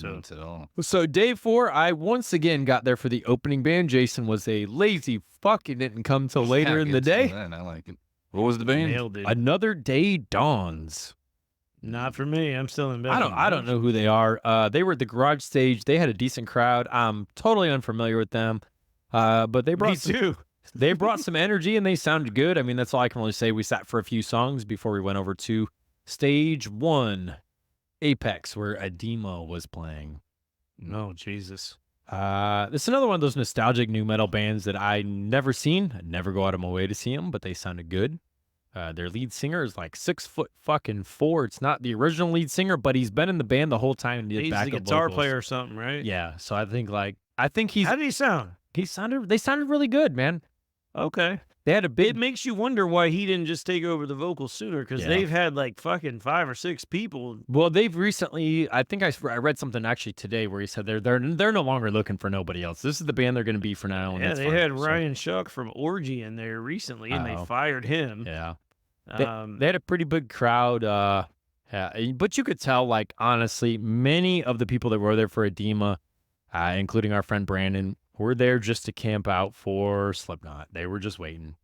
So at all. So day 4, I once again got there for the opening band. Jason was a lazy fuck and didn't come till later in the day. I like it. What was the band? nailed it. Another Day Dawns. Not for me. I'm still in bed. I don't know who they are. They were at the garage stage. They had a decent crowd. I'm totally unfamiliar with them. But they brought they brought some energy and they sounded good. I mean, that's all I can really say. We sat for a few songs before we went over to stage 1, Apex, where Edema was playing. No, Jesus. This is another one of those nostalgic new metal bands that I never seen. I'd never go out of my way to see them, but they sounded good. Their lead singer is like 6'4". It's not the original lead singer, but he's been in the band the whole time and did He's backup the guitar vocals. player or something, right? Yeah, so I think he's. How did he sound? They sounded really good, man. Okay. They had a It big. makes you wonder why he didn't just take over the vocals sooner, because Yeah. they've had like fucking 5 or 6 people. Well, they've recently. I think I read something actually today where he said they're no longer looking for nobody else. This is the band they're going to be for now. And Yeah, that's they fine. had So, Ryan Shuck from Orgy in there recently, and they fired him. Yeah, Um, they had a pretty big crowd. Yeah, but you could tell, like, honestly, many of the people that were there for Edema, including our friend Brandon, were there just to camp out for Slipknot. They were just waiting.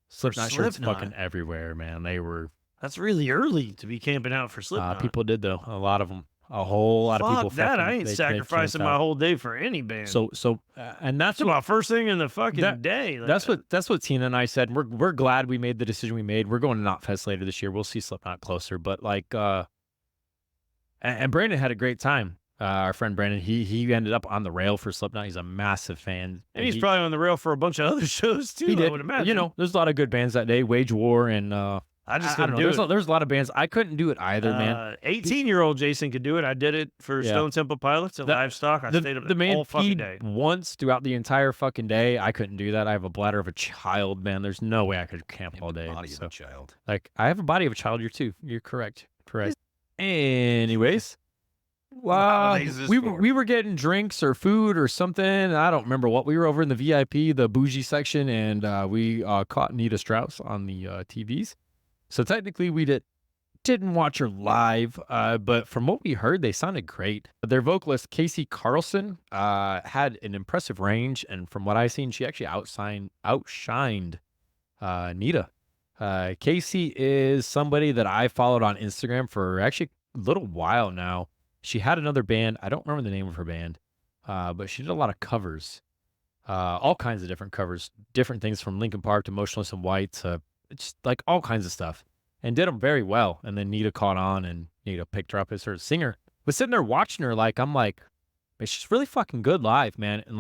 Slipknot shirts Slipknot? fucking everywhere, man. They were. That's really early to be camping out for Slipknot. People did though. A lot of them. A whole lot of people. Fuck that! fucking- I ain't they sacrificing camped my out. whole day for any band. So, and that's that's my first thing in the fucking That- day. Like, that's what Tina and I said. We're glad we made the decision we made. We're going to Knotfest later this year. We'll see Slipknot closer, but like, and Brandon had a great time. Our friend Brandon, he ended up on the rail for Slipknot. He's a massive fan, and he's probably on the rail for a bunch of other shows too. he did. I would imagine. You know, there's a lot of good bands that day. Wage War and I just I don't couldn't know. do it. There's a lot of bands. I couldn't do it either, man. 18-year-old Jason could do it. I did it for Yeah. Stone Temple Pilots at Livestock. I stayed up The man all fucking peed day. once throughout the entire fucking day. I couldn't do that. I have a bladder of a child, man. There's no way I could camp all day. Body of So, a child. like, I have a body of a child. You're too. You're correct. Correct. Anyways, Holidays is we for. were getting drinks or food or something. I don't remember what. We were over in the VIP, the bougie section, and we caught Nita Strauss on the TVs. So technically, we didn't watch her live, but from what we heard, they sounded great. Their vocalist, Casey Carlson, had an impressive range, and from what I've seen, she actually outshined Nita. Casey is somebody that I followed on Instagram for actually a little while now. She had another band. I don't remember the name of her band, but she did a lot of covers, all kinds of different covers, different things from Linkin Park to Motionless in White to just like all kinds of stuff, and did them very well. And then Nita caught on, and Nita picked her up as her singer. Was sitting there watching her, like, I'm like, man, she's really fucking good live, man. And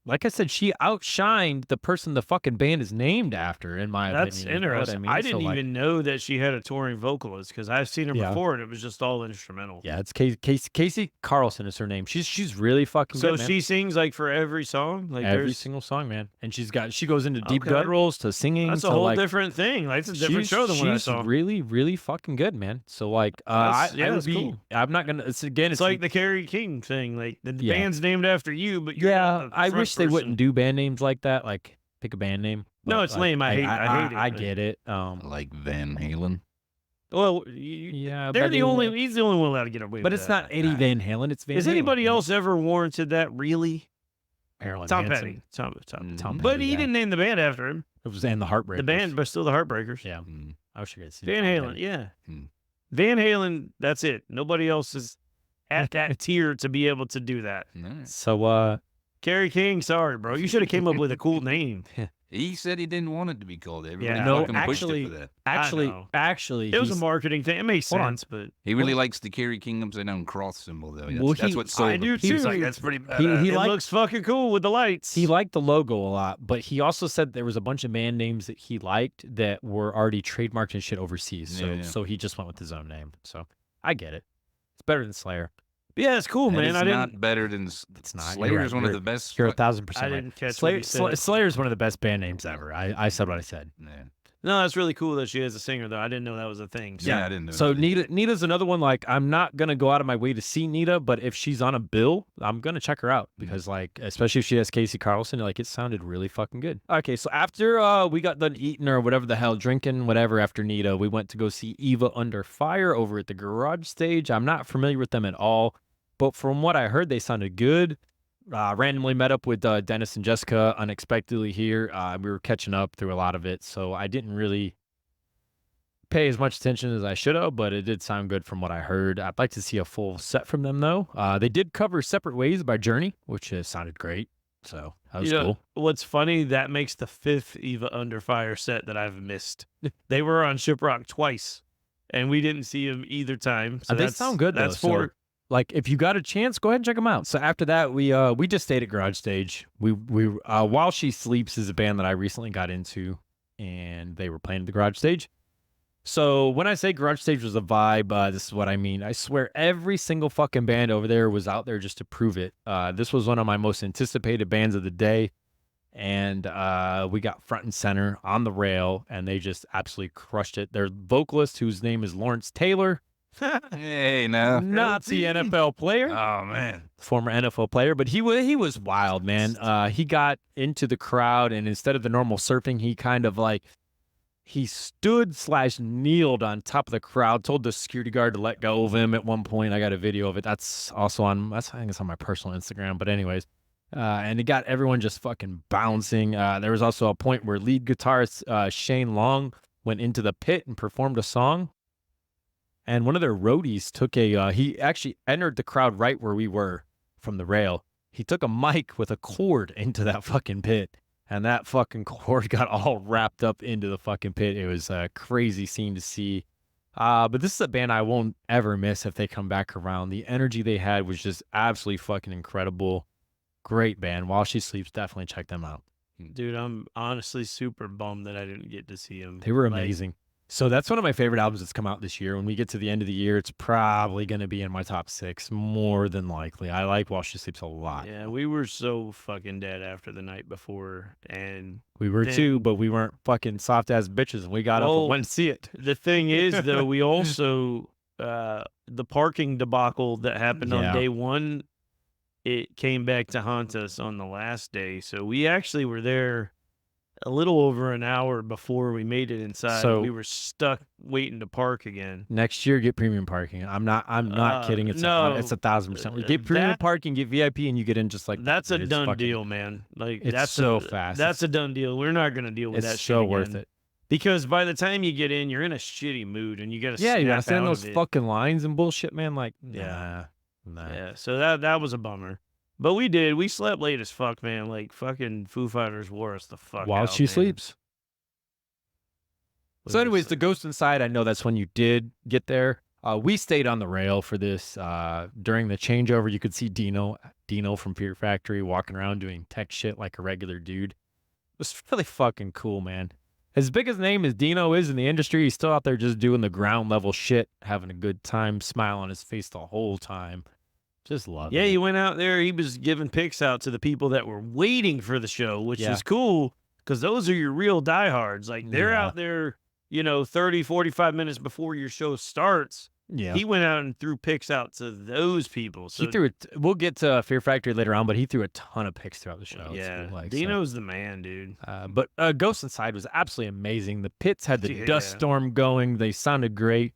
like I said, she outshined the person the fucking band is named after, in my That's opinion. You know what interesting. I I, mean? didn't So, like, even know that she had a touring vocalist, because I've seen her Yeah. before, and it was just all instrumental. Yeah, it's Casey Carlson is her name. She's really fucking So good, man. she sings like for every song, like Every there's single song, man. And she goes into deep Okay. gutturals to singing. that's a to, whole like, different thing. Like it's a different show than what I she's saw. really, really fucking good, man. So like, That's- yeah, I would that's be. cool. I'm not gonna. It's It's like the Carrie King thing. Like the Yeah. band's named after you, but you're yeah. not the I front wish they person. wouldn't do band names like that. Like pick a band name. No, But, it's like, lame. I hate it, I but- get it. Like Van Halen. Well, Yeah, they're but the only. He's the only one allowed to get away But with it's that. not Eddie Van Halen. It's Van. Has Halen, anybody you know? else ever warranted that? Really? Marilyn Tom Manson. Petty. Tom Tom But Petty, he yeah. didn't name the band after him. It was and the Heartbreakers. The band, but still the Heartbreakers. Yeah. Mm. I wish I could see Van Tom Halen. Petty. Yeah. Hmm. Van Halen. That's it. Nobody else is at that tier to be able to do that. Nice. So Carrie King. Sorry, bro. You should have came up with a cool name. He said he didn't want it to be called. Everybody Yeah. No, fucking pushed actually- it for that. know. actually, It was a he's- marketing thing. It makes Hold on. sense, but He really likes the Kerry King upside down cross symbol, though. That's, Well, that's he- what sold I him. do He was too. like, that's pretty bad. he it liked- looks fucking cool with the lights. He liked the logo a lot, but he also said there was a bunch of band names that he liked that were already trademarked and shit overseas. So Yeah, yeah. so he just went with his own name. So I get it. It's better than Slayer. Yeah, it's cool, And man. it's I not didn't. better than It's not. Slayer You're is right. one of You're- the best. You're fu- 1,000% I right. didn't catch Slayer, what he said. Slayer's one of the best band names ever. I said what I said. Yeah. No, that's really cool that she is a singer, though. I didn't know that was a thing. So. Yeah, I didn't know. So that. Nita's another one. Like, I'm not gonna go out of my way to see Nita, but if she's on a bill, I'm gonna check her out because, like, especially if she has Casey Carlson, like, it sounded really fucking good. Okay, so after we got done eating or whatever the hell, drinking whatever after Nita, we went to go see Eva Under Fire over at the Garage Stage. I'm not familiar with them at all. but from what I heard, they sounded good. Randomly met up with Dennis and Jessica unexpectedly here. We were catching up through a lot of it, so I didn't really pay as much attention as I should have, but it did sound good from what I heard. I'd like to see a full set from them, though. They did cover Separate Ways by Journey, which sounded great, so that was cool. What's funny, that makes the 5th Eva Under Fire set that I've missed. They were on Shiprock twice, and we didn't see them either time. So They sound good, though. That's 4. So, like, if you got a chance, go ahead and check them out. So after that, we just stayed at Garage Stage. We While She Sleeps is a band that I recently got into, and they were playing at the Garage Stage. So when I say Garage Stage was a vibe, this is what I mean. I swear every single fucking band over there was out there just to prove it. This was one of my most anticipated bands of the day. And we got front and center on the rail, and they just absolutely crushed it. Their vocalist, whose name is Lawrence Taylor, Hey, now. Nazi NFL player. Oh, man. Former NFL player, but he was wild, man. He got into the crowd, and instead of the normal surfing, he kind of like he stood/kneeled on top of the crowd, told the security guard to let go of him at one point. I got a video of it. That's also I think it's on my personal Instagram. But anyways, and it got everyone just fucking bouncing. There was also a point where lead guitarist Shane Long went into the pit and performed a song. And one of their roadies took he actually entered the crowd right where we were from the rail. He took a mic with a cord into that fucking pit. And that fucking cord got all wrapped up into the fucking pit. It was a crazy scene to see. But this is a band I won't ever miss if they come back around. The energy they had was just absolutely fucking incredible. Great band. While She Sleeps, definitely check them out. Dude, I'm honestly super bummed that I didn't get to see them. They were amazing. So that's one of my favorite albums that's come out this year. When we get to the end of the year, it's probably going to be in my top 6, more than likely. I like While She Sleeps a lot. Yeah, we were so fucking dead after the night before, and we were too, but we weren't fucking soft ass bitches, and we got up and went to see it. The thing is, though, we also the parking debacle that happened on day 1, it came back to haunt us on the last day. So we actually were there a little over an hour before we made it inside. So we were stuck waiting to park again. Next year, get premium parking. I'm not kidding. It's 1,000%. We get premium parking, get VIP, and you get in just like that's a done deal, man. Like that's so fast. That's a done deal. We're not gonna deal with that. It's so worth it. Because by the time you get in, you're in a shitty mood, and you gotta you gotta stand in those fucking lines and bullshit, man. Like nah. So that was a bummer. But we did. We slept late as fuck, man. Like, fucking Foo Fighters wore us the fuck While out, She man. Sleeps. So anyways, the Ghost Inside, I know that's when you did get there. We stayed on the rail for this. During the changeover, you could see Dino from Fear Factory walking around doing tech shit like a regular dude. It was really fucking cool, man. As big as name as Dino is in the industry, he's still out there just doing the ground level shit, having a good time, smile on his face the whole time. Just love it. Yeah, he went out there. He was giving pics out to the people that were waiting for the show, which is cool because those are your real diehards. Like, they're out there, 30, 45 minutes before your show starts. Yeah. He went out and threw pics out to those people. So he threw it. We'll get to Fear Factory later on, but he threw a ton of pics throughout the show. Yeah. Dino's the man, dude. But Ghost Inside was absolutely amazing. The pits had the dust storm going. They sounded great.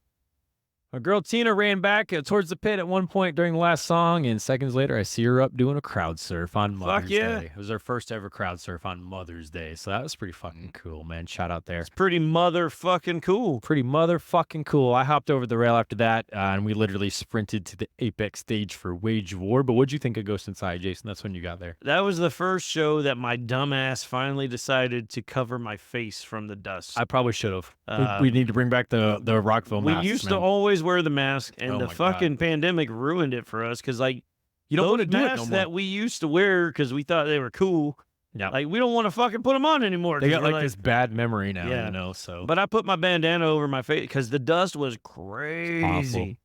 Our girl Tina ran back towards the pit at one point during the last song, and seconds later, I see her up doing a crowd surf on Mother's Day. It was her first ever crowd surf on Mother's Day, so that was pretty fucking cool, man. Shout out there. It's pretty motherfucking cool. Pretty motherfucking cool. I hopped over the rail after that, and we literally sprinted to the Apex stage for Wage War. But what'd you think of Ghost Inside, Jason? That's when you got there. That was the first show that my dumbass finally decided to cover my face from the dust. I probably should have. We need to bring back the Rockville masks. We used to always wear the mask, and the fucking pandemic ruined it for us because, like, you don't want to do masks it no more. that we used to wear because we thought they were cool. Yeah, like, we don't want to fucking put them on anymore. They got like this bad memory now, So, but I put my bandana over my face because the dust was crazy. Awful.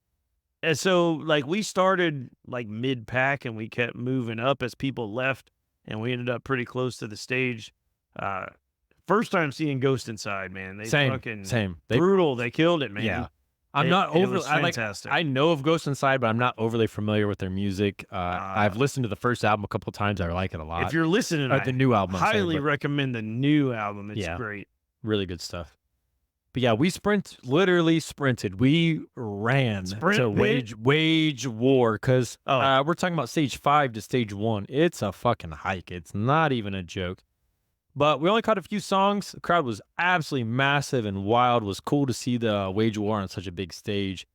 And so, like, we started like mid-pack, and we kept moving up as people left, and we ended up pretty close to the stage. First time seeing Ghost Inside, man. They same. Brutal. They killed it, man. Yeah. I'm not overly. I know of Ghost Inside, but I'm not overly familiar with their music. I've listened to the first album a couple of times. I like it a lot. If you're listening, the new album, highly recommend the new album. It's great. Really good stuff. But yeah, we literally sprinted. We ran to wage war because we're talking about stage 5 to stage 1. It's a fucking hike. It's not even a joke. But we only caught a few songs. The crowd was absolutely massive and wild. It was cool to see the wage war on such a big stage.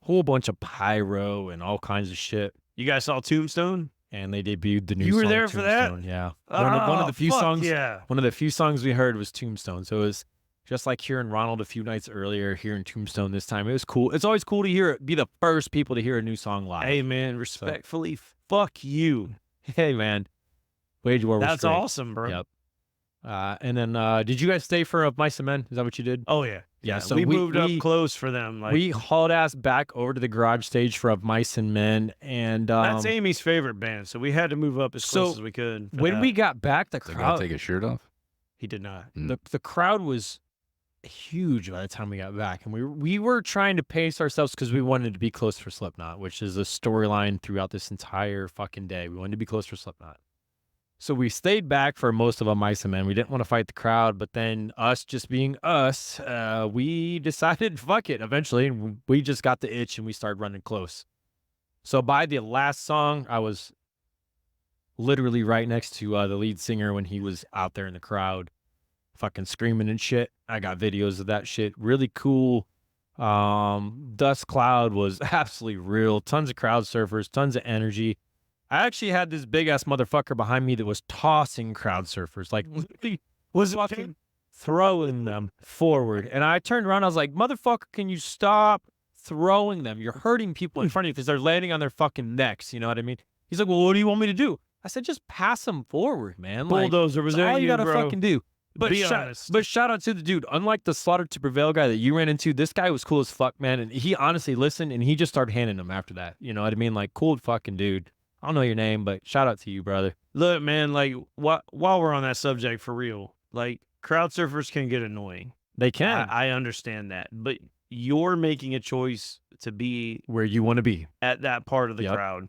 Whole bunch of pyro and all kinds of shit. You guys saw Tombstone? And they debuted the new song. You were there for Tombstone. that? Yeah. Oh, One of the few songs. Yeah. One of the few songs we heard was Tombstone. So it was just like hearing Ronald a few nights earlier, hearing Tombstone this time. It was cool. It's always cool to be the first people to hear a new song live. Hey, man, respectfully, fuck you. Hey, man. Wage War was That's great. awesome, bro. Yep. And then did you guys stay for Mice and Men? Is that what you did? Oh, yeah. Yeah, so we moved up close for them. Like, we hauled ass back over to the garage stage for Mice and Men, and that's Amy's favorite band, so we had to move up as close as we could. When we got back, the crowd... Did the guy take his shirt off? He did not. The crowd was huge by the time we got back, and we were trying to pace ourselves because we wanted to be close for Slipknot, which is a storyline throughout this entire fucking day. We wanted to be close for Slipknot. So we stayed back for most of a Mice and Men. We didn't want to fight the crowd, but then us just being us, we decided, fuck it, eventually. And we just got the itch and we started running close. So by the last song, I was literally right next to the lead singer when he was out there in the crowd, fucking screaming and shit. I got videos of that shit. Really cool. Dust cloud was absolutely real. Tons of crowd surfers, tons of energy. I actually had this big ass motherfucker behind me that was tossing crowd surfers, like literally was fucking throwing them forward. And I turned around, I was like, motherfucker, can you stop throwing them? You're hurting people in front of you because they're landing on their fucking necks. You know what I mean? He's like, well, what do you want me to do? I said, just pass them forward, man. Bulldozer was all you gotta bro. fucking do. But shout out to the dude. Unlike the Slaughter to Prevail guy that you ran into, this guy was cool as fuck, man. And he honestly listened and he just started handing them after that. You know what I mean? Like, cool fucking dude. I don't know your name, but shout out to you, brother. Look, man, like, while we're on that subject, for real, like, crowd surfers can get annoying. They can. I understand that. But you're making a choice to be where you want to be at that part of the crowd.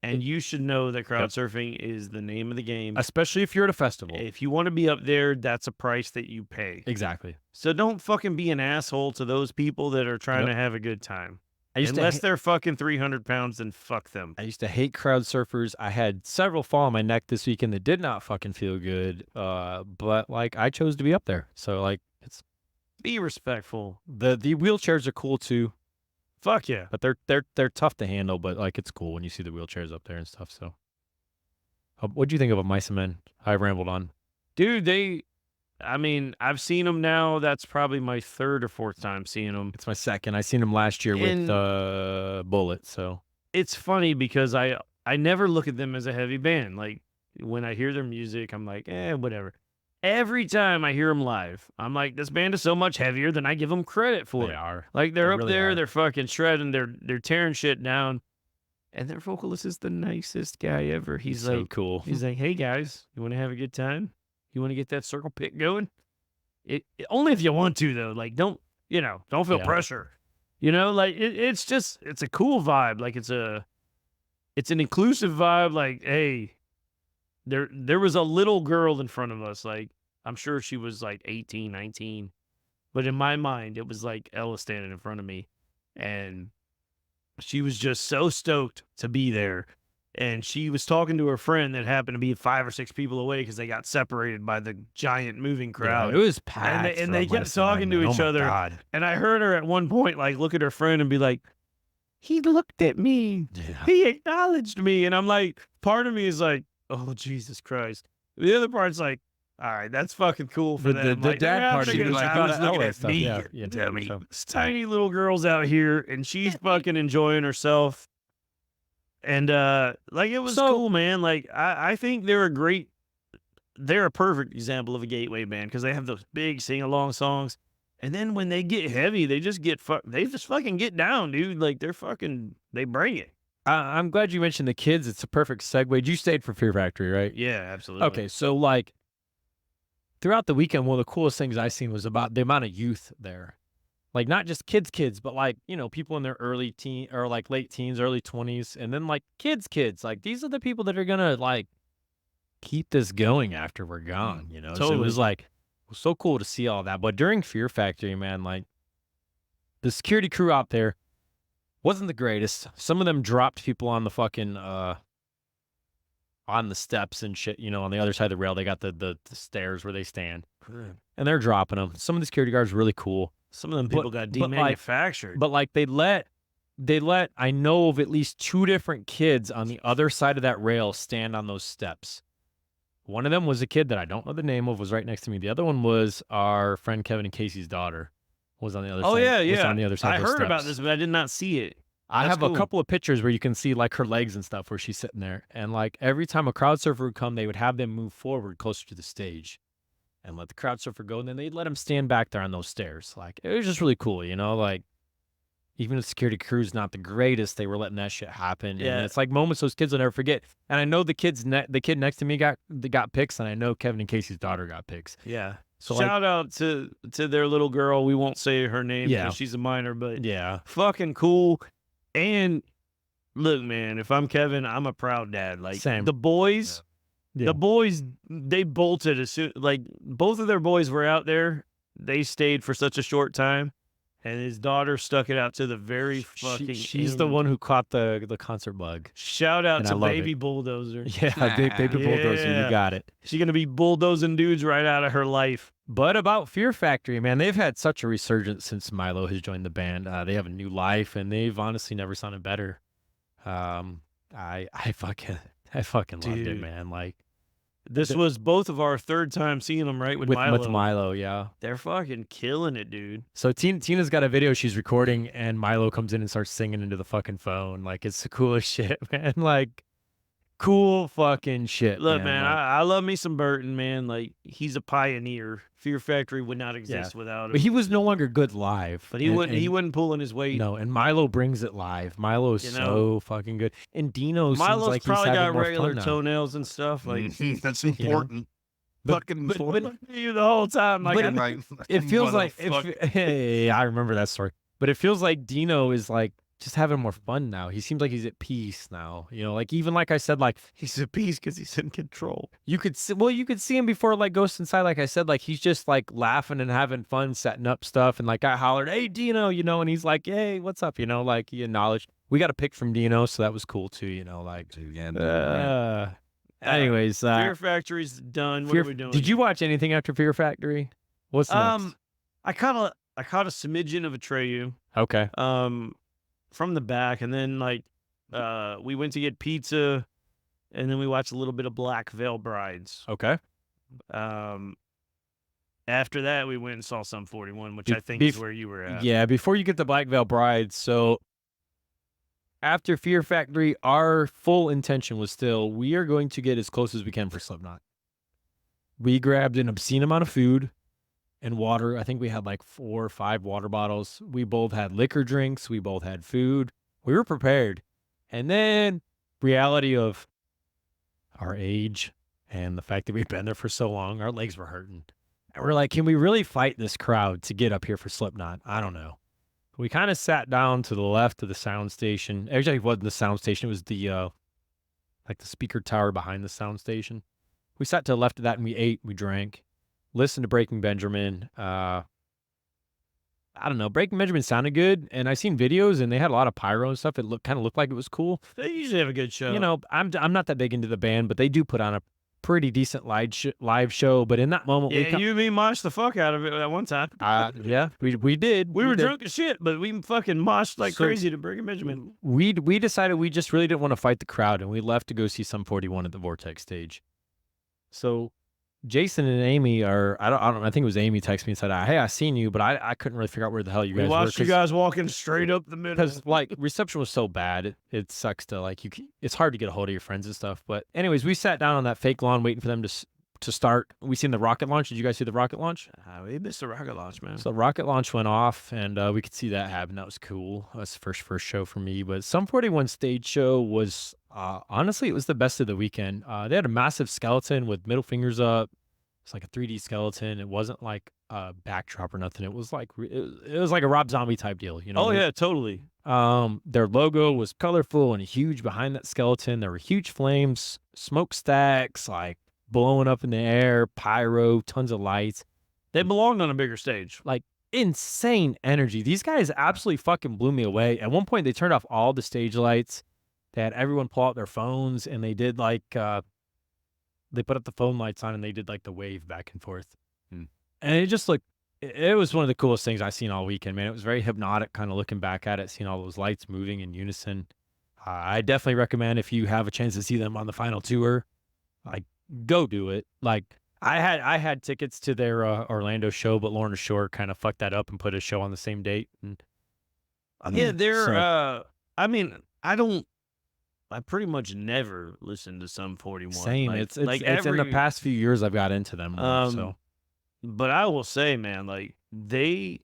And you should know that crowd surfing is the name of the game. Especially if you're at a festival. If you want to be up there, that's a price that you pay. Exactly. So don't fucking be an asshole to those people that are trying to have a good time. Unless they're fucking 300 pounds, then fuck them. I used to hate crowd surfers. I had several fall on my neck this weekend that did not fucking feel good. But like I chose to be up there. So like be respectful. The wheelchairs are cool too. Fuck yeah. But they're tough to handle, but like it's cool when you see the wheelchairs up there and stuff. So what'd you think of Mice and Men? I rambled on. Dude, I've seen them now. That's probably my third or fourth time seeing them. It's my second. I seen them last year with Bullet. So it's funny because I never look at them as a heavy band. Like when I hear their music, I'm like, whatever. Every time I hear them live, I'm like, this band is so much heavier than I give them credit for. They are. Like they're up really there, they're fucking shredding, they're tearing shit down. And their vocalist is the nicest guy ever. He's like, so cool. He's like, hey guys, you want to have a good time? You want to get that circle pit going? Only if you want to, though. Like, don't feel pressure. Like it's a cool vibe. Like it's an inclusive vibe. Like, hey, there was a little girl in front of us. Like, I'm sure she was like 18, 19. But in my mind, it was like Ella standing in front of me. And she was just so stoked to be there. And she was talking to her friend that happened to be 5 or 6 people away because they got separated by the giant moving crowd. Yeah, it was packed. And they kept talking to each other. God. And I heard her at one point, like, look at her friend and be like, he looked at me. Yeah. He acknowledged me. And I'm like, part of me is like, oh, Jesus Christ. The other part's like, all right, that's fucking cool for them. The dad part of me was like, I was looking at me. Yeah, dummy. Tiny little girl's out here, and she's fucking enjoying herself. And like it was cool, man. Like I think they're a perfect example of a gateway band because they have those big sing-along songs. And then when they get heavy, they just fucking get down, dude. Like they bring it. I'm glad you mentioned the kids. It's a perfect segue. You stayed for Fear Factory, right? Yeah, absolutely. Okay, so like throughout the weekend, one of the coolest things I seen was about the amount of youth there. Like not just kids, but like, people in their early teen or like late teens, early 20s, and then like kids. Like these are the people that are gonna like keep this going after we're gone, Totally. So it was so cool to see all that. But during Fear Factory, man, like the security crew out there wasn't the greatest. Some of them dropped people on the fucking on the steps and shit, on the other side of the rail. They got the stairs where they stand. And they're dropping them. Some of the security guards are really cool. Some of them people got demanufactured. But like they let I know of at least 2 different kids on the other side of that rail stand on those steps. One of them was a kid that I don't know the name of, was right next to me. The other one was our friend Kevin and Casey's daughter, was on the other side. Oh yeah, was yeah. on the other side I of those heard steps. about this, but I did not see it. I That's have cool. a couple of pictures where you can see like her legs and stuff where she's sitting there. And like every time a crowd surfer would come, they would have them move forward closer to the stage and let the crowd surfer go. And then they'd let him stand back there on those stairs. Like it was just really cool, like even if the security crew's not the greatest, they were letting that shit happen. Yeah. And it's like moments those kids will never forget. And I know the kid next to me got pics, and I know Kevin and Casey's daughter got pics. Yeah. So shout out to their little girl. We won't say her name because she's a minor, but yeah, fucking cool. And look, man, if I'm Kevin, I'm a proud dad. Like Same. the boys, Yeah. the boys, they bolted as soon. Like both of their boys were out there. They stayed for such a short time, and his daughter stuck it out to the very fucking. She's the one who caught the concert bug. Shout out And I to love Baby it. Bulldozer. Yeah, baby bulldozer, you Yeah. got it. She's gonna be bulldozing dudes right out of her life. But about Fear Factory, man, they've had such a resurgence since Milo has joined the band. They have a new life, and they've honestly never sounded better. I fucking loved it, Dude. man. Like This was both of our third time seeing them, right? With Milo. With Milo, yeah. They're fucking killing it, dude. So Tina's got a video she's recording, and Milo comes in and starts singing into the fucking phone. Like it's the coolest shit, man. Like cool fucking shit. Look, man, Like, I love me some Burton, man. Like he's a pioneer. Fear Factory would not exist without him. but he was no longer good live. But he wouldn't pulling his weight. No, and Milo brings it live. Milo is so fucking good. And Dino seems Milo's like he's probably having got more regular fun now. toenails and stuff. Like That's important. Fucking but important. you the whole time. Like But Right. It feels like Motherfucker. hey, I remember that story. But it feels like Dino is like just having more fun now. He seems like he's at peace now. Like even like I said, like he's at peace because he's in control. you could see him before like Ghost Inside. Like I said, like he's just like laughing and having fun, setting up stuff. And like I hollered, "Hey Dino," and he's like, "Hey, what's up?" Like he acknowledged. We got a pic from Dino, so that was cool too. Like. Anyways, Fear Factory's done. What are we doing? Did you watch anything after Fear Factory? What's next? I caught a smidgen of Atreyu. Okay. From the back, and then like we went to get pizza, and then we watched a little bit of Black Veil Brides. Okay. After that, we went and saw Sum 41, which I think is where you were at. Yeah, before you get to Black Veil Brides, so after Fear Factory, our full intention was still we are going to get as close as we can for Slipknot. We grabbed an obscene amount of food and water. I think we had like 4 or 5 water bottles. We both had liquor drinks. We both had food. We were prepared. And then reality of our age and the fact that we've been there for so long, our legs were hurting. And we're like, can we really fight this crowd to get up here for Slipknot? I don't know. We kind of sat down to the left of the sound station. Actually, it wasn't the sound station. It was the like the speaker tower behind the sound station. We sat to the left of that and we ate, we drank, listened to Breaking Benjamin. I don't know. Breaking Benjamin sounded good, and I seen videos and they had a lot of pyro and stuff. It kind of looked like it was cool. They usually have a good show. I'm not that big into the band, but they do put on a pretty decent live show. But in that moment, you and me moshed the fuck out of it at one time. yeah, we did. We were did. drunk as shit, but we fucking moshed like crazy to Breaking Benjamin. We decided we just really didn't want to fight the crowd, and we left to go see Sum 41 at the Vortex stage. So Jason and Amy I think it was Amy texted me and said, "Hey, I seen you," but I couldn't really figure out where the hell you guys were. We watched you guys walking straight up the middle. Because like reception was so bad, it sucks to like it's hard to get a hold of your friends and stuff. But anyways, we sat down on that fake lawn waiting for them to start. We seen the rocket launch. Did you guys see the rocket launch? We missed the rocket launch, man. So the rocket launch went off, and we could see that happen. That was cool. That was the first show for me. But Sum 41 stage show was honestly, it was the best of the weekend. They had a massive skeleton with middle fingers up. It's like a 3D skeleton. It wasn't like a backdrop or nothing. It was like it was like a Rob Zombie type deal. Oh yeah, totally. Their logo was colorful and huge behind that skeleton. There were huge flames, smokestacks, like blowing up in the air, pyro, tons of lights. They belonged on a bigger stage. Like, insane energy. These guys absolutely fucking blew me away. At one point, they turned off all the stage lights. They had everyone pull out their phones, and they did like, they put up the phone lights on, and they did like the wave back and forth. And it just looked, it was one of the coolest things I've seen all weekend, man. It was very hypnotic, kind of looking back at it, seeing all those lights moving in unison. I definitely recommend if you have a chance to see them on the final tour, like, go do it. Like, I had tickets to their Orlando show, but Lorna Shore kind of fucked that up and put a show on the same date. And they're I pretty much never listened to Sum 41. Same. Like, it's in the past few years I've got into them more, so. But I will say, man, like they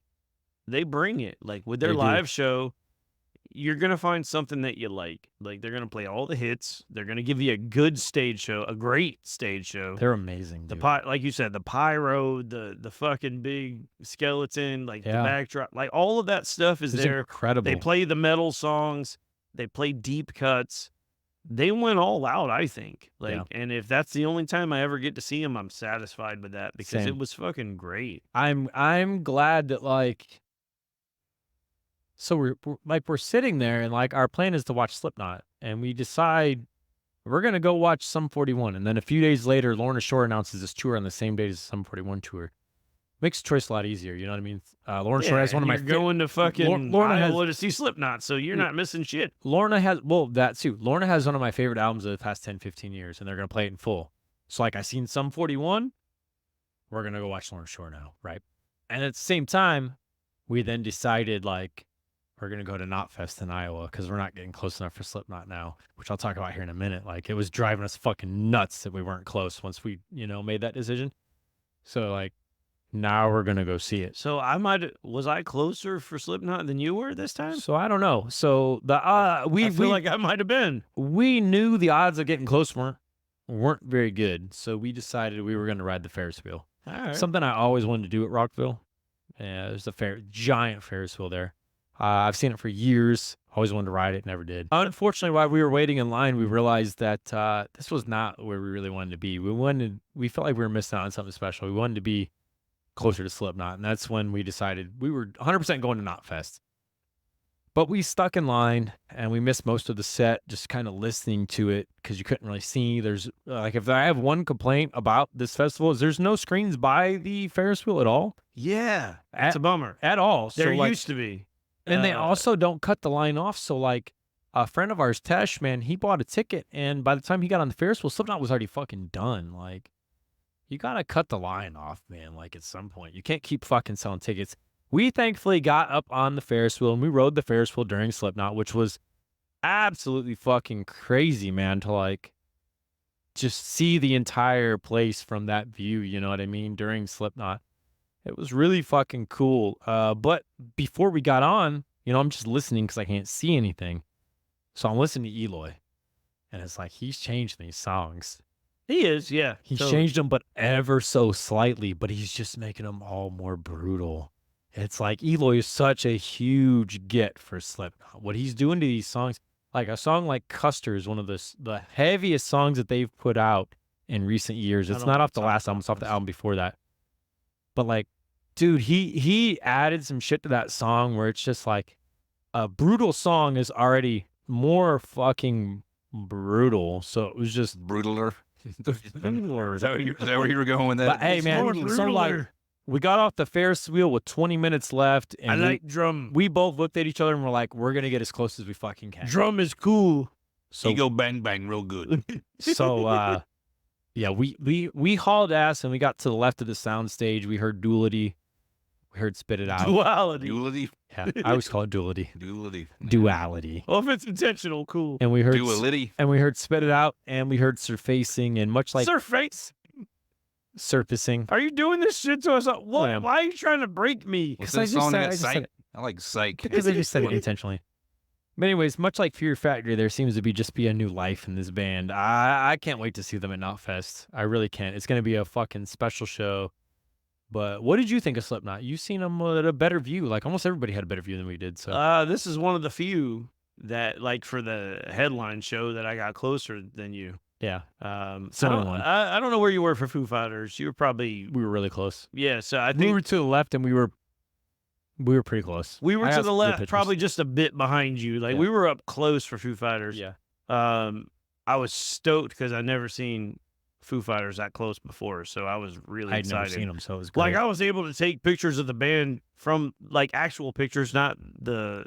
bring it. Like with their live show, you're gonna find something that you like. Like they're gonna play all the hits. They're gonna give you a good stage show, a great stage show. They're amazing. The like you said, the pyro, the fucking big skeleton, like the backdrop, like all of that stuff is there. Incredible. They play the metal songs. They play deep cuts. They went all out, I think. Like, and if that's the only time I ever get to see them, I'm satisfied with that because it was fucking great. I'm glad that like. So we're sitting there and like our plan is to watch Slipknot, and we decide we're gonna go watch Sum 41, and then a few days later, Lorna Shore announces this tour on the same day as the Sum 41 tour. Makes the choice a lot easier, you know what I mean? Lorna Shore has one of my going to fucking Iowa to see Slipknot, so you're not missing shit. Lorna has that too. Lorna has one of my favorite albums of the past 10, 15 years, and they're gonna play it in full. So like I seen Sum 41, we're gonna go watch Lorna Shore now, right? And at the same time, we then decided like we're going to go to Knotfest in Iowa because we're not getting close enough for Slipknot now, which I'll talk about here in a minute. Like, it was driving us fucking nuts that we weren't close once we, made that decision. So, like, now we're going to go see it. So, was I closer for Slipknot than you were this time? So, I don't know. So, I feel like I might have been. We knew the odds of getting close weren't very good. So, we decided we were going to ride the Ferris wheel. All right. Something I always wanted to do at Rockville. Yeah, there's a giant Ferris wheel there. I've seen it for years. Always wanted to ride it, never did. Unfortunately, while we were waiting in line, we realized that this was not where we really wanted to be. We felt like we were missing out on something special. We wanted to be closer to Slipknot, and that's when we decided we were 100% going to Knotfest. But we stuck in line, and we missed most of the set, just kind of listening to it because you couldn't really see. There's if I have one complaint about this festival, is there's no screens by the Ferris wheel at all. Yeah, it's a bummer at all. There used to be. And they also don't cut the line off. So, like, a friend of ours, Tesh, man, he bought a ticket, and by the time he got on the Ferris wheel, Slipknot was already fucking done. Like, you gotta cut the line off, man, like, at some point. You can't keep fucking selling tickets. We thankfully got up on the Ferris wheel, and we rode the Ferris wheel during Slipknot, which was absolutely fucking crazy, man, to, like, just see the entire place from that view, you know what I mean, during Slipknot. It was really fucking cool. But before we got on, I'm just listening because I can't see anything. So I'm listening to Eloy. And it's like, he's changed these songs. He is, yeah. He's changed them, but ever so slightly. But he's just making them all more brutal. It's like Eloy is such a huge get for Slipknot. What he's doing to these songs, like a song like Custer is one of the heaviest songs that they've put out in recent years. It's not off the last album. It's off the album before that. But like, dude, he added some shit to that song where it's just like a brutal song is already more fucking brutal. So it was just brutaler. Is that where you were going with that? But hey, man, so like we got off the Ferris wheel with 20 minutes left, and I like drum. We both looked at each other and we're like, we're gonna get as close as we fucking can. Drum is cool. So you go bang bang real good. So yeah, we hauled ass and we got to the left of the sound stage. We heard Duality. We heard Spit It Out. Duality? Yeah, I always call it Duality. Duality. Well, if it's intentional, cool. And we heard Duality. And we heard Spit It Out, and we heard Surfacing, and much like Surfacing. Are you doing this shit to us? Why are you trying to break me? What's that song that Psych? I like Psych. Because I just said it intentionally. But anyways, much like Fear Factory, there seems to be a new life in this band. I can't wait to see them at Knotfest. I really can't. It's going to be a fucking special show. But what did you think of Slipknot? You've seen them at a better view. Like, almost everybody had a better view than we did. So this is one of the few that, like, for the headline show that I got closer than you. Yeah. I Similar don't one. I don't know where you were for Foo Fighters. You were probably We were really close. yeah. So I We think were to the left, and we were pretty close. we were I to got the some good left, pictures. probably just a bit behind you. Like Yeah. we were up close for Foo Fighters. Yeah. I was stoked because I never seen Foo Fighters that close before, so I was really I'd excited. never seen them, so it was great. Like I was able to take pictures of the band from like actual pictures, not the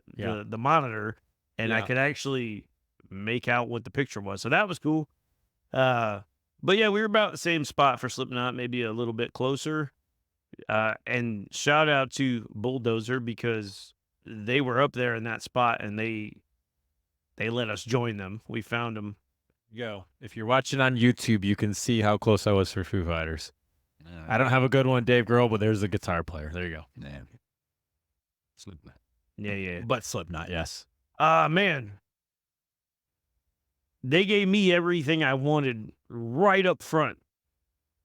monitor, and I Yeah. could actually make out what the picture was. So that was cool. But yeah, we were about the same spot for Slipknot, maybe a little bit closer. And shout out to Bulldozer because they were up there in that spot and they let us join them. We found them. Go. If you're watching on YouTube, you can see how close I was for Foo Fighters. I don't have a good one, Dave Grohl, but there's the guitar player. There you go. Yeah. Slipknot. Yeah. But Slipknot, yes. Man. They gave me everything I wanted right up front.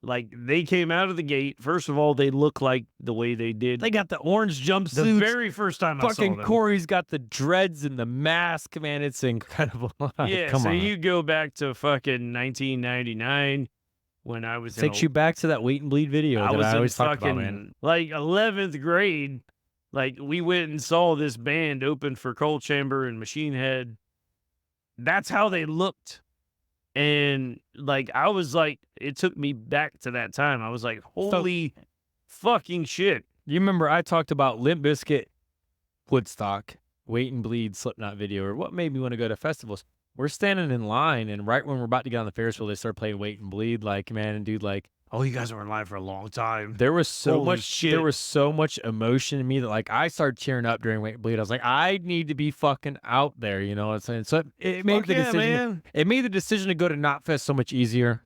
Like, they came out of the gate. First of all, they look like the way they did. They got the orange jumpsuits. The very first time I saw Fucking them. Corey's got the dreads and the mask, man. It's incredible. Yeah, Come so on. you go back to fucking 1999 when I was Takes you back to that Wait and Bleed video I that was I in always talk fucking about, man. like 11th grade. Like we went and saw this band open for Cold Chamber and Machine Head. That's how they looked. And like I was like, it took me back to that time. I was like, holy fucking shit. You remember I talked about Limp Bizkit, Woodstock, Wait and Bleed, Slipknot video, or what made me want to go to festivals. We're standing in line, and right when we're about to get on the Ferris wheel, they start playing Wait and Bleed. Like, man, and dude, like, Oh, you guys were in line for a long time. there was so Holy much shit. There was so much emotion in me that like I started tearing up during Wait and Bleed. I was like, I need to be fucking out there, you know what I'm saying? So it made the decision. Man. It made the decision to go to Knotfest so much easier.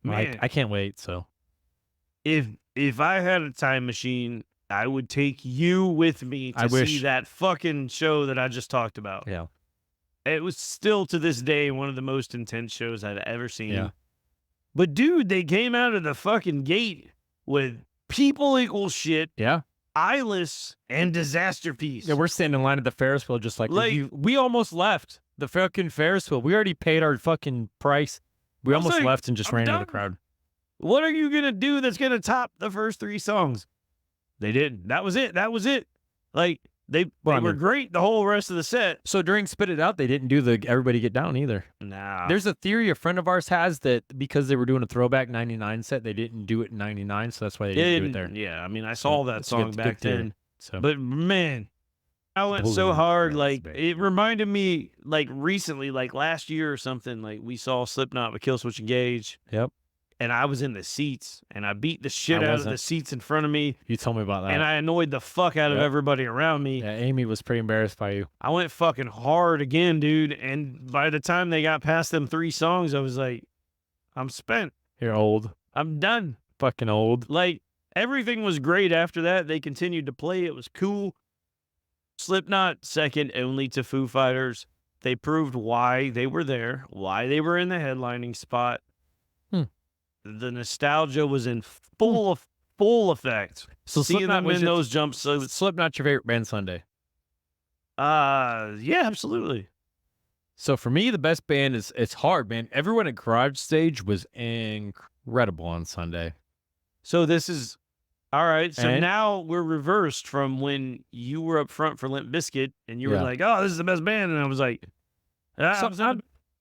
Man. Like, I can't wait. So If I had a time machine, I would take you with me to see that fucking show that I just talked about. Yeah. It was still to this day one of the most intense shows I'd ever seen. Yeah. But dude, they came out of the fucking gate with People Equal Shit, Yeah. Eyeless, and Disaster Piece. Yeah, we're standing in line at the Ferris wheel just like we almost left the fucking Ferris wheel. We already paid our fucking price. We almost like, left and just ran into the done. crowd. What are you gonna do that's gonna top the first 3 songs? They didn't. That was it. Like they were great the whole rest of the set. So during Spit It Out, they didn't do the Everybody Get Down either. Nah. There's a theory a friend of ours has that because they were doing a throwback 99 set, they didn't do it in 99, so that's why they didn't do it there. Yeah, I mean, I saw that That's a song good back theory. then. So But man, I went so Bullet hard. Girls, Like baby. it reminded me, like recently, like last year or something. Like we saw Slipknot with Killswitch Engage. Yep. And I was in the seats, and I beat the shit out of the seats in front of me. You told me about that. And I annoyed the fuck out of everybody around me. Yeah, Amy was pretty embarrassed by you. I went fucking hard again, dude. And by the time they got past them 3 songs, I was like, I'm spent. You're old. I'm done. Fucking old. Like, everything was great after that. They continued to play. It was cool. Slipknot, second only to Foo Fighters. They proved why they were there, why they were in the headlining spot. The nostalgia was in full effect. So seeing Slipknot them in was those jumpsuits. Slipknot your favorite band Sunday? Yeah, absolutely. So for me, the best band is, it's hard, man. Everyone at Garage Stage was incredible on Sunday. So this is, all right. So And- now we're reversed from when you were up front for Limp Bizkit and you were Yeah. like, oh, this is the best band. And I was like,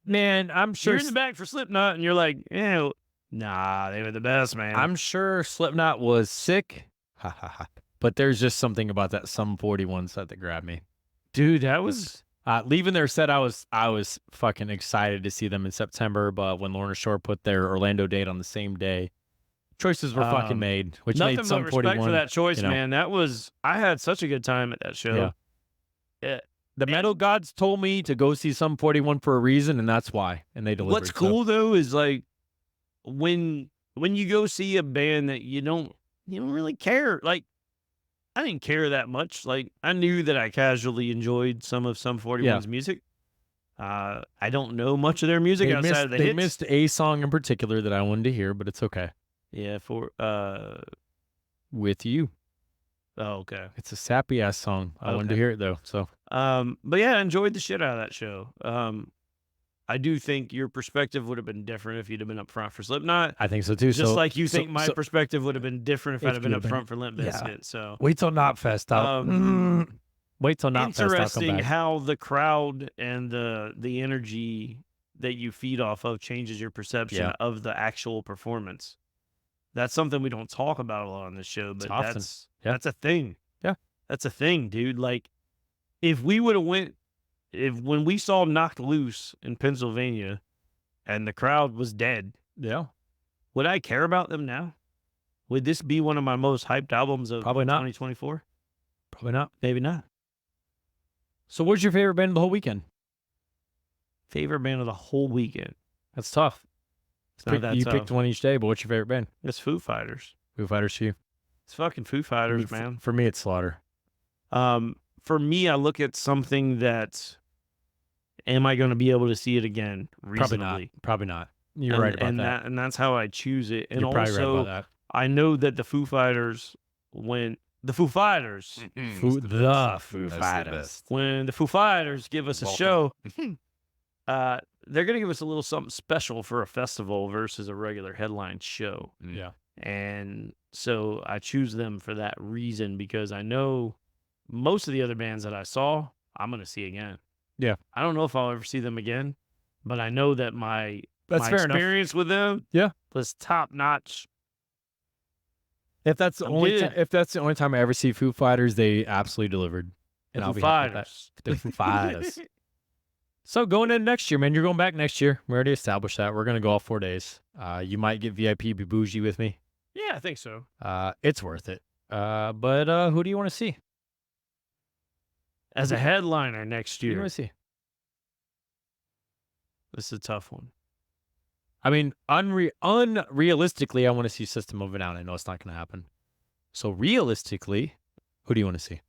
man, I'm sure you're in the back for Slipknot. And you're like, yeah, nah, they were the best, man. I'm sure Slipknot was sick. Ha ha ha. But there's just something about that Sum 41 set that grabbed me. Dude, that was... Leaving their set, I was fucking excited to see them in September, but when Lorna Shore put their Orlando date on the same day, choices were fucking made, which nothing made Sum but 41. respect for that choice, you know. man. That was... I had such a good time at that show. Yeah. The metal gods told me to go see Sum 41 for a reason, and that's why. And they delivered. What's cool though is like when you go see a band that you don't really care. Like I didn't care that much. Like I knew that I casually enjoyed some of Sum 41's music. I don't know much of their music outside of the hits. They missed a song in particular that I wanted to hear, but it's okay. Yeah, for With You. Oh, okay. It's a sappy ass song. I wanted to hear it though. So but yeah, I enjoyed the shit out of that show. I do think your perspective would have been different if you'd have been up front for Slipknot. I think so too. Just so, like you think so, my so perspective would have been different if I'd have been you'd up have been- front for Limp yeah. Bizkit. So wait till Knotfest. Wait till Knotfest. I'll come interesting back. how the crowd and the energy that you feed off of changes your perception of the actual performance. That's something we don't talk about a lot on this show, but that's a thing. Yeah. That's a thing, dude. Like, if we would have when we saw Knocked Loose in Pennsylvania and the crowd was dead, would I care about them now? Would this be one of my most hyped albums of Probably not. 2024? Probably not. Maybe not. So what's your favorite band of the whole weekend? Favorite band of the whole weekend? That's tough. It's not that you tough. picked one each day, but what's your favorite band? It's Foo Fighters. Foo Fighters to you? It's fucking Foo Fighters, man. For me, it's Slaughter. For me, I look at something that, am I going to be able to see it again reasonably? Probably not. You're right about that. And that's how I choose it. And You're probably also, right about that. I know that the Foo Fighters, when the Foo Fighters give us a show, they're going to give us a little something special for a festival versus a regular headline show. Yeah. And so I choose them for that reason, because I know most of the other bands that I saw, I'm going to see again. Yeah. I don't know if I'll ever see them again, but I know that my fair enough. experience with them was top notch. If that's the only time I ever see Foo Fighters, they absolutely delivered. And I'll be happy with that. The Foo Fighters. So going in next year, man, you're going back next year. We already established that. We're going to go all 4 days. You might get VIP, be bougie with me. Yeah, I think so. It's worth it. But who do you want to see? As a headliner next Who do you year, want to see? this is a tough one. I mean, unrealistically, I want to see System of a Down. I know it's not going to happen. So realistically, who do you want to see?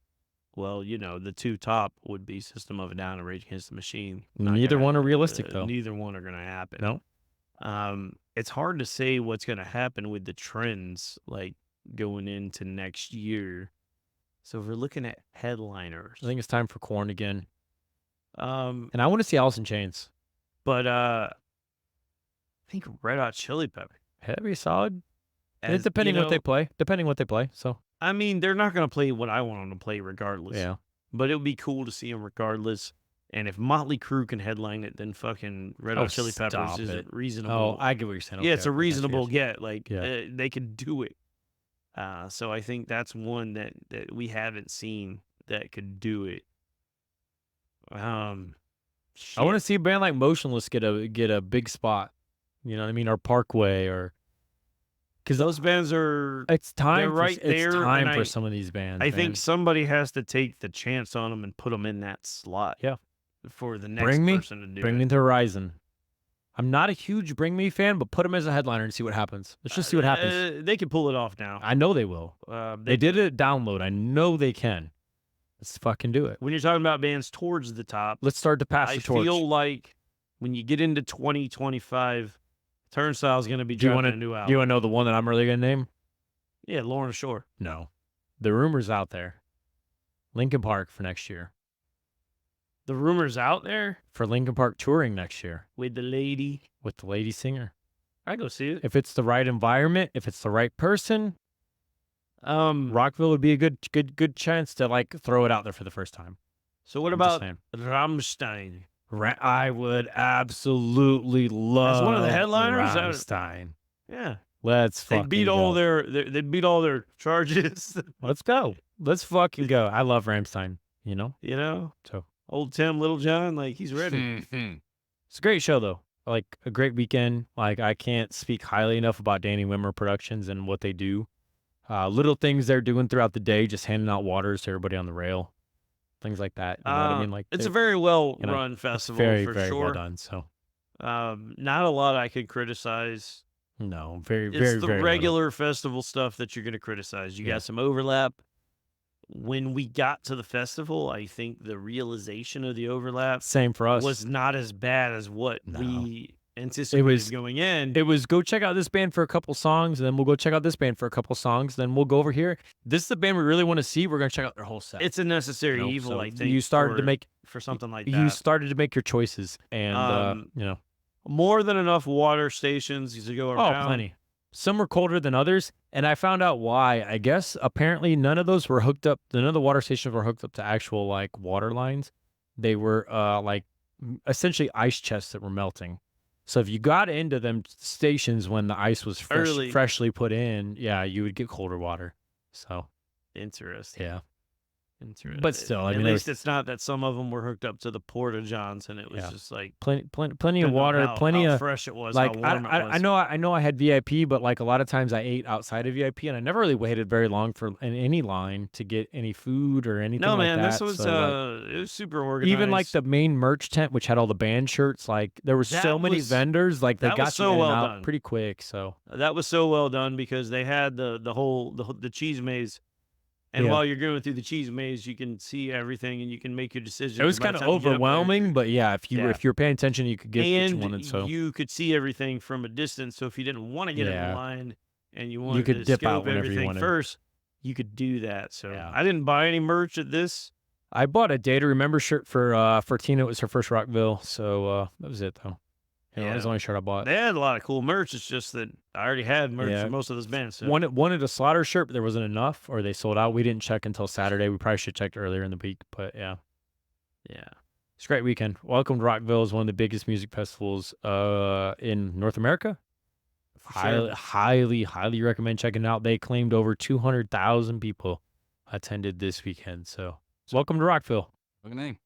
Well, the two top would be System of a Down and Rage Against the Machine. Neither one are realistic, though. Neither one are going to happen. No. It's hard to say what's going to happen with the trends, like, going into next year. So if we're looking at headliners, I think it's time for Korn again. and And I want to see Alice in Chains. but I think Red Hot Chili Peppers. That'd be solid. As, Depending what they play. So I mean, they're not going to play what I want them to play regardless. yeah. But it would be cool to see them regardless. And if Motley Crue can headline it, then fucking Red Hot Chili Peppers stop is it. reasonable. Oh, I get what you're saying. Yeah, Okay, it's a okay, reasonable gotcha. get. Like, Yeah. they could do it. So I think that's one that we haven't seen that could do it. I want to see a band like Motionless get a big spot. You know what I mean? Or Parkway, or because those bands are. it's time. They're right there, It's time and for some of these bands. I think man. somebody has to take the chance on them and put them in that slot. Yeah. For the next Bring me- person to do Bring it. Me to Horizon. I'm not a huge Bring Me fan, but put them as a headliner and see what happens. Let's just see what happens. They can pull it off now. I know they will. They did it at Download. I know they can. Let's fucking do it. When you're talking about bands towards the top, Let's start to pass I the torch. feel like when you get into 2025, Turnstile's going to be Do you dropping wanna- a new album. Do you want to know the one that I'm really going to name? Yeah, Lorna Shore. No. The rumor's out there. Linkin Park for next year. The rumor's out there For Linkin Park touring next year with the lady. with the lady singer. I go see it. If it's the right environment, if it's the right person, Rockville would be a good chance to like throw it out there for the first time. So what I'm just about saying. Rammstein? I would absolutely love As one of the headliners? Rammstein. Yeah, Let's they fucking beat go. all their charges. Let's go. Let's fucking go. I love Rammstein. You know. So Old Tim, Little John, like he's ready. it's a great show though. Like a great weekend. Like I can't speak highly enough about Danny Wimmer Productions and what they do. Little things they're doing throughout the day, just handing out waters to everybody on the rail, things like that. You know what I mean? Like It's a very well you know, run festival very for very sure. well done. So Not a lot I could criticize. no, very It's very the very little. regular festival stuff that you're going to criticize. You Yeah. got some overlap. When we got to the festival, I think the realization of the overlap Same for us. was not as bad as what No. we anticipated going in. It was go check out this band for a couple songs, and then we'll go check out this band for a couple songs, then we'll go over here. This is the band we really want to see. We're gonna check out their whole set. It's a necessary evil, so I think. You started to make for something like that. You started to make your choices, and you know, more than enough water stations to go around. Oh, plenty. Some were colder than others, and I found out why. I guess apparently none of those were hooked up. None of the water stations were hooked up to actual like water lines. They were like essentially ice chests that were melting. So if you got into them stations when the ice was freshly put in, yeah, you would get colder water. So interesting. Yeah. Interesting. But still, I mean, at least it's not that some of them were hooked up to the porta johns, and it was just like plenty of water, plenty how of fresh it was. Like how warm it was. I know I had VIP, but like a lot of times I ate outside of VIP, and I never really waited very long for in any line to get any food or anything. No, like man, that. this was So, it was super organized. even like the main merch tent, which had all the band shirts, like there were so many vendors, like they got so you in well and out done. pretty quick. So that was so well done because they had the cheese maze. And while you're going through the cheese maze, you can see everything and you can make your decisions. It was kind of overwhelming, but yeah, if you're paying attention, you could get what you wanted. So you could see everything from a distance. So if you didn't want to get in line and you wanted you could to dip out scope whenever you everything wanted. first, you could do that. So I didn't buy any merch at this. I bought a Day to Remember shirt for Tina. It was her first Rockville, so that was it though. That was the only shirt I bought. They had a lot of cool merch. It's just that I already had merch for most of those bands. So. Wanted a Slaughter shirt, but there wasn't enough, or they sold out. We didn't check until Saturday. We probably should have checked earlier in the week, but yeah. It's a great weekend. Welcome to Rockville is one of the biggest music festivals in North America. Highly recommend checking it out. They claimed over 200,000 people attended this weekend. So welcome to Rockville. Good name.